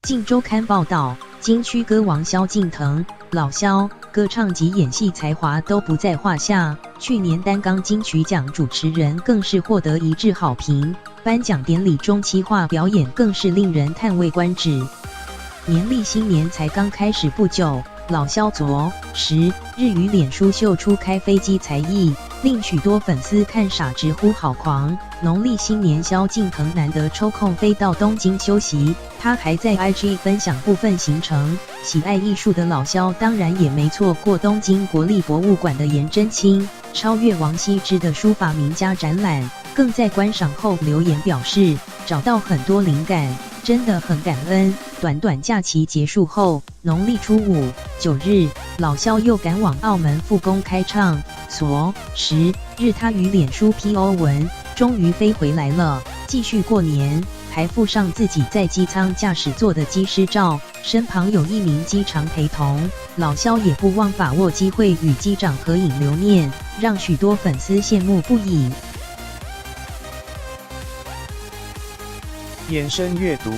镜周刊报道，金曲歌王萧敬腾，老萧歌唱及演戏才华都不在话下，去年担纲金曲奖主持人更是获得一致好评，颁奖典礼中企划表演更是令人叹为观止。年历新年才刚开始不久，老萧昨10日于脸书秀出开飞机才艺，令许多粉丝看傻直呼好狂。农历新年，萧敬腾难得抽空飞到东京休息，他还在 IG 分享部分行程。喜爱艺术的老萧当然也没错过东京国立博物馆的颜真卿超越王羲之的书法名家展览，更在观赏后留言表示找到很多灵感，真的很感恩。短短假期结束后，农历初5、9日，老萧又赶往澳门复工开唱。昨10日，他于脸书 PO 文，终于飞回来了，继续过年，还附上自己在机舱驾驶座的机师照，身旁有一名机长陪同。老萧也不忘把握机会与机长合影留念，让许多粉丝羡慕不已。延伸阅读。